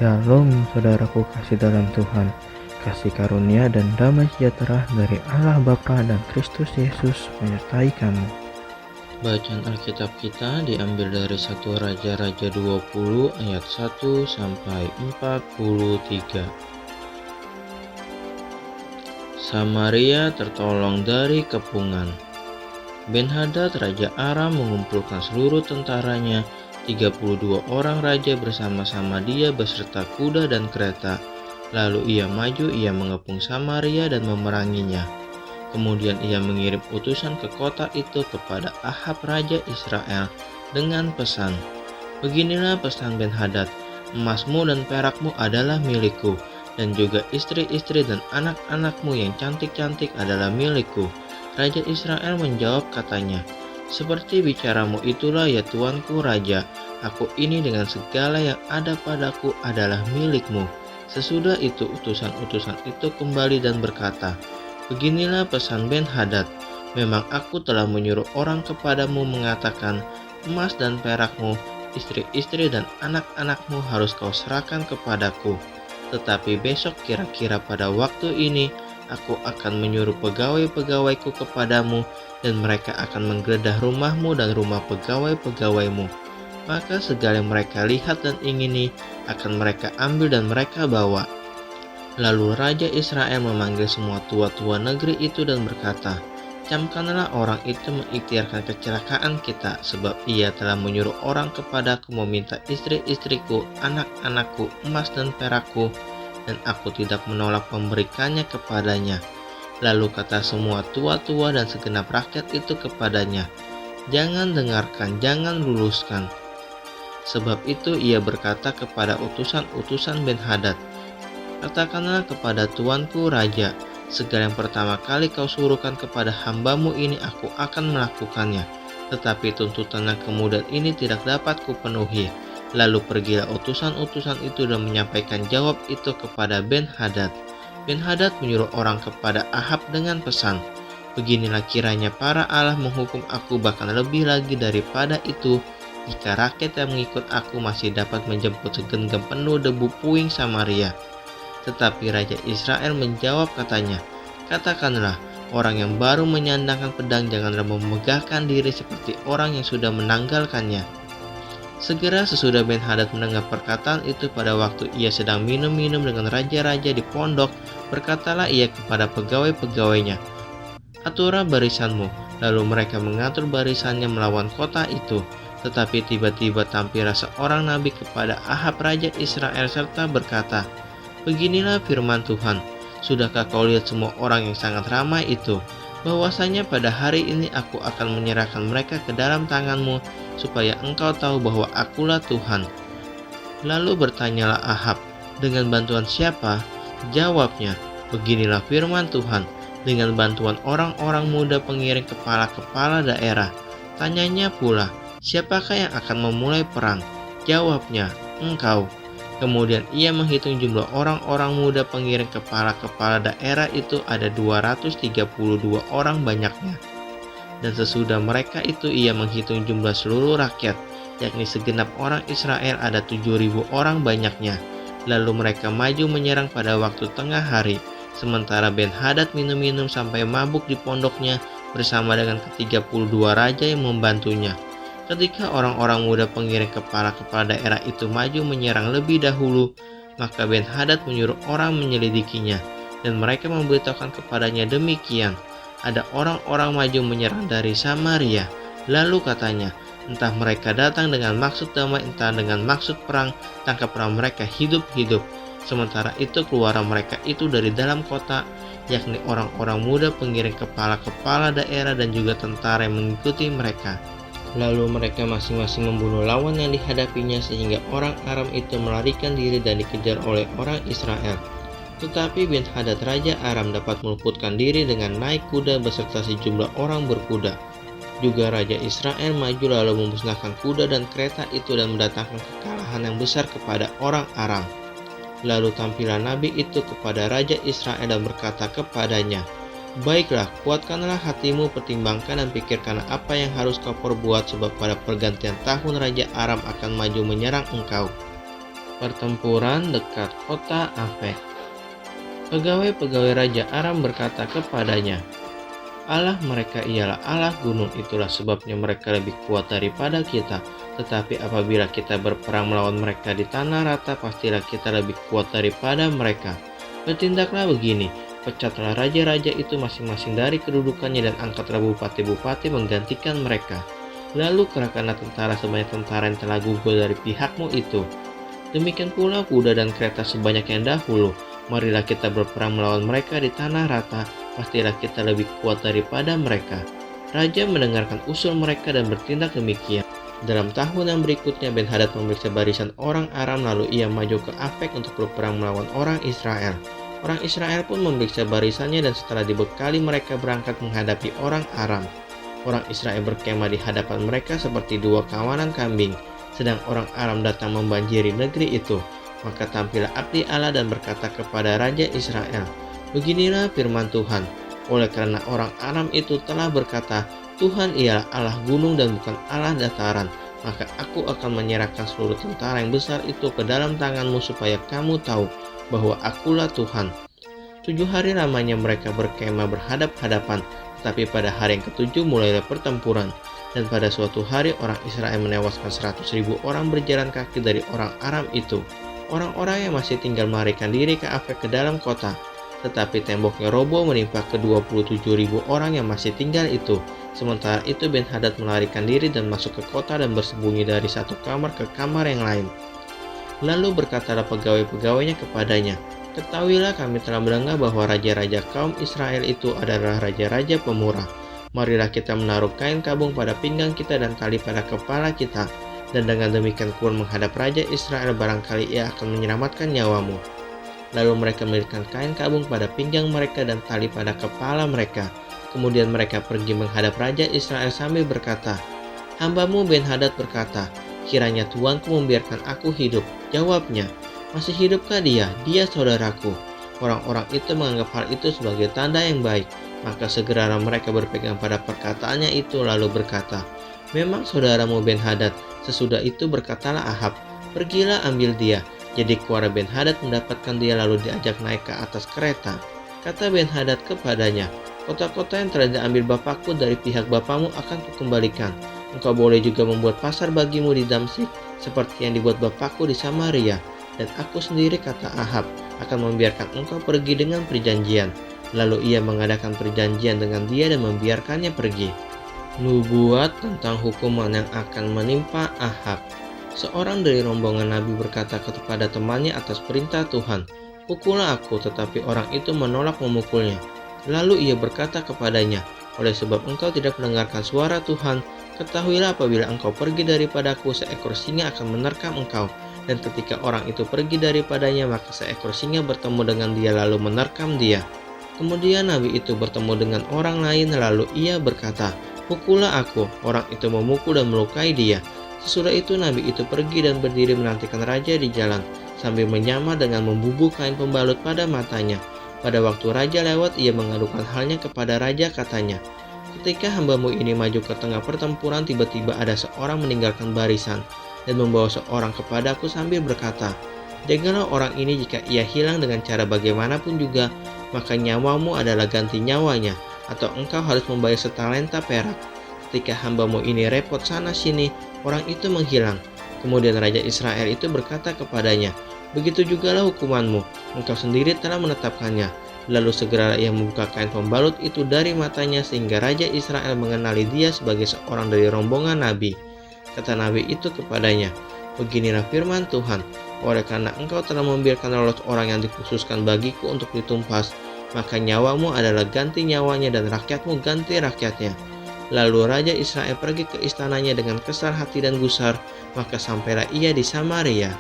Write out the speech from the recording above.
Shalom saudaraku kasih dalam Tuhan, kasih karunia dan damai sejahtera dari Allah Bapa dan Kristus Yesus menyertai kamu. Bacaan Alkitab kita diambil dari 1 Raja-Raja 20 ayat 1 sampai 43. Samaria tertolong dari kepungan. Ben-Hadad Raja Aram mengumpulkan seluruh tentaranya, 32 orang raja bersama-sama dia beserta kuda dan kereta. Lalu ia maju, ia mengepung Samaria dan memeranginya. Kemudian ia mengirim utusan ke kota itu kepada Ahab Raja Israel dengan pesan, "Beginilah pesan Ben-Hadad, emasmu dan perakmu adalah milikku, dan juga istri-istri dan anak-anakmu yang cantik-cantik adalah milikku." Raja Israel menjawab katanya, "Seperti bicaramu itulah ya tuanku raja, aku ini dengan segala yang ada padaku adalah milikmu." Sesudah itu utusan-utusan itu kembali dan berkata, "Beginilah pesan Ben-Hadad, memang aku telah menyuruh orang kepadamu mengatakan, emas dan perakmu, istri-istri dan anak-anakmu harus kau serahkan kepadaku. Tetapi besok kira-kira pada waktu ini, aku akan menyuruh pegawai-pegawaiku kepadamu, dan mereka akan menggeledah rumahmu dan rumah pegawai-pegawaimu. Maka segala yang mereka lihat dan ingini akan mereka ambil dan mereka bawa." Lalu Raja Israel memanggil semua tua-tua negeri itu dan berkata, "Camkanlah orang itu mengikhtiarkan kecelakaan kita, sebab ia telah menyuruh orang kepadaku meminta istri-istriku, anak-anakku, emas dan perakku, dan aku tidak menolak memberikannya kepadanya." Lalu kata semua tua-tua dan segenap rakyat itu kepadanya, "Jangan dengarkan, jangan luluskan." Sebab itu ia berkata kepada utusan-utusan Ben-Hadad, "Katakanlah kepada tuanku raja, segala yang pertama kali kau suruhkan kepada hambamu ini aku akan melakukannya. Tetapi tuntutannya kemudian ini tidak dapat kupenuhi." Lalu pergilah utusan-utusan itu dan menyampaikan jawab itu kepada Ben-Hadad. Ben-Hadad menyuruh orang kepada Ahab dengan pesan, "Beginilah kiranya para Allah menghukum aku bahkan lebih lagi daripada itu, jika rakyat yang mengikut aku masih dapat menjemput segenggam penuh debu puing Samaria." Tetapi Raja Israel menjawab katanya, "Katakanlah, orang yang baru menyandangkan pedang janganlah memegahkan diri seperti orang yang sudah menanggalkannya." Segera sesudah Ben-Hadad mendengar perkataan itu pada waktu ia sedang minum-minum dengan raja-raja di pondok, berkatalah ia kepada pegawai-pegawainya, "Aturlah barisanmu." Lalu mereka mengatur barisannya melawan kota itu. Tetapi tiba-tiba tampillah seorang nabi kepada Ahab Raja Israel serta berkata, "Beginilah firman Tuhan, sudahkah kau lihat semua orang yang sangat ramai itu? Bahwasanya pada hari ini aku akan menyerahkan mereka ke dalam tanganmu, supaya engkau tahu bahwa akulah Tuhan." Lalu bertanyalah Ahab, "Dengan bantuan siapa?" Jawabnya, "Beginilah firman Tuhan, dengan bantuan orang-orang muda pengiring kepala-kepala daerah." Tanyanya pula, "Siapakah yang akan memulai perang?" Jawabnya, "Engkau." Kemudian ia menghitung jumlah orang-orang muda pengiring kepala-kepala daerah itu ada 232 orang banyaknya. Dan sesudah mereka itu ia menghitung jumlah seluruh rakyat, yakni segenap orang Israel ada 7.000 orang banyaknya. Lalu mereka maju menyerang pada waktu tengah hari, sementara Ben-Hadad minum-minum sampai mabuk di pondoknya bersama dengan ke-32 raja yang membantunya. Ketika orang-orang muda pengiring kepala-kepala daerah itu maju menyerang lebih dahulu, maka Ben-Hadad menyuruh orang menyelidikinya, dan mereka memberitahukan kepadanya demikian, "Ada orang-orang maju menyerang dari Samaria." Lalu katanya, "Entah mereka datang dengan maksud damai, entah dengan maksud perang, tangkaplah mereka hidup-hidup." Sementara itu keluar mereka itu dari dalam kota, yakni orang-orang muda pengiring kepala-kepala daerah dan juga tentara yang mengikuti mereka. Lalu mereka masing-masing membunuh lawan yang dihadapinya, sehingga orang Aram itu melarikan diri dan dikejar oleh orang Israel. Tetapi Ben-Hadad Raja Aram dapat meluputkan diri dengan naik kuda beserta sejumlah orang berkuda. Juga Raja Israel maju lalu memusnahkan kuda dan kereta itu dan mendatangkan kekalahan yang besar kepada orang Aram. Lalu tampillah nabi itu kepada Raja Israel dan berkata kepadanya, "Baiklah, kuatkanlah hatimu, pertimbangkan dan pikirkanlah apa yang harus kau perbuat, sebab pada pergantian tahun Raja Aram akan maju menyerang engkau." Pertempuran dekat kota Afek. Pegawai-pegawai Raja Aram berkata kepadanya, Allah mereka ialah Allah gunung, itulah sebabnya mereka lebih kuat daripada kita. Tetapi apabila kita berperang melawan mereka di tanah rata, pastilah kita lebih kuat daripada mereka. Bertindaklah begini, pecatlah raja-raja itu masing-masing dari kedudukannya dan angkatlah bupati-bupati menggantikan mereka. Lalu kerahkanlah tentara sebanyak tentara yang telah gugur dari pihakmu itu. Demikian pula kuda dan kereta sebanyak yang dahulu. Marilah kita berperang melawan mereka di tanah rata, pastilah kita lebih kuat daripada mereka. Raja mendengarkan usul mereka dan bertindak demikian. Dalam tahun yang berikutnya Ben-Hadad memeriksa barisan orang Aram, lalu ia maju ke Afek untuk berperang melawan orang Israel. Orang Israel pun memeriksa barisannya dan setelah dibekali mereka berangkat menghadapi orang Aram. Orang Israel berkemah di hadapan mereka seperti dua kawanan kambing, sedang orang Aram datang membanjiri negeri itu. Maka tampillah abdi Allah dan berkata kepada Raja Israel, beginilah firman Tuhan, oleh karena orang Aram itu telah berkata, Tuhan ialah Allah gunung dan bukan Allah dataran, maka aku akan menyerahkan seluruh tentara yang besar itu ke dalam tanganmu supaya kamu tahu bahwa akulah Tuhan. 7 hari lamanya mereka berkemah berhadap-hadapan, tetapi pada hari yang ketujuh mulailah pertempuran. Dan pada suatu hari orang Israel menewaskan 100.000 orang berjalan kaki dari orang Aram itu. Orang-orang yang masih tinggal melarikan diri ke Afek ke dalam kota, tetapi temboknya roboh menimpa ke 27.000 orang yang masih tinggal itu. Sementara itu Ben-Hadad melarikan diri dan masuk ke kota dan bersembunyi dari satu kamar ke kamar yang lain. Lalu berkatalah pegawai-pegawainya kepadanya, ketahuilah kami telah mendengar bahwa raja-raja kaum Israel itu adalah raja-raja pemurah. Marilah kita menaruh kain kabung pada pinggang kita dan tali pada kepala kita, dan dengan demikian keluar menghadap Raja Israel, barangkali ia akan menyelamatkan nyawamu. Lalu mereka melilitkan kain kabung pada pinggang mereka dan tali pada kepala mereka. Kemudian mereka pergi menghadap Raja Israel sambil berkata, hambamu Ben-Hadad berkata, kiranya Tuanku membiarkan aku hidup. Jawabnya, masih hidupkah dia? Dia saudaraku. Orang-orang itu menganggap hal itu sebagai tanda yang baik. Maka segeralah mereka berpegang pada perkataannya itu lalu berkata, memang saudaramu Ben-Hadad. Sesudah itu berkatalah Ahab, pergilah ambil dia. Jadi keluar Ben-Hadad mendapatkan dia lalu diajak naik ke atas kereta. Kata Ben-Hadad kepadanya, kota-kota yang telah diambil bapakku dari pihak bapamu akan kukembalikan. Engkau boleh juga membuat pasar bagimu di Damsyik, seperti yang dibuat bapakku di Samaria. Dan aku sendiri, kata Ahab, akan membiarkan engkau pergi dengan perjanjian. Lalu ia mengadakan perjanjian dengan dia dan membiarkannya pergi. Nubuat tentang hukuman yang akan menimpa Ahab. Seorang dari rombongan Nabi berkata kepada temannya atas perintah Tuhan, pukullah aku, tetapi orang itu menolak memukulnya. Lalu ia berkata kepadanya, oleh sebab engkau tidak mendengarkan suara Tuhan, ketahuilah apabila engkau pergi daripadaku, seekor singa akan menerkam engkau. Dan ketika orang itu pergi daripadanya, maka seekor singa bertemu dengan dia lalu menerkam dia. Kemudian Nabi itu bertemu dengan orang lain, lalu ia berkata, pukullah aku. Orang itu memukul dan melukai dia. Sesudah itu Nabi itu pergi dan berdiri menantikan raja di jalan, sambil menyamar dengan membubuk kain pembalut pada matanya. Pada waktu raja lewat, ia mengadukan halnya kepada raja, katanya, ketika hambamu ini maju ke tengah pertempuran, tiba-tiba ada seorang meninggalkan barisan dan membawa seorang kepadaku sambil berkata, jagalah orang ini, jika ia hilang dengan cara bagaimanapun juga, maka nyawamu adalah ganti nyawanya, atau engkau harus membayar setalenta perak. Ketika hambamu ini repot sana-sini, orang itu menghilang. Kemudian Raja Israel itu berkata kepadanya, begitu jugalah hukumanmu, engkau sendiri telah menetapkannya. Lalu segera ia membuka kain pembalut itu dari matanya, sehingga Raja Israel mengenali dia sebagai seorang dari rombongan Nabi. Kata Nabi itu kepadanya, beginilah firman Tuhan, oleh karena engkau telah membiarkan lolos orang yang dikhususkan bagiku untuk ditumpas, maka nyawamu adalah ganti nyawanya dan rakyatmu ganti rakyatnya. Lalu Raja Israel pergi ke istananya dengan kesal hati dan gusar, maka sampailah ia di Samaria.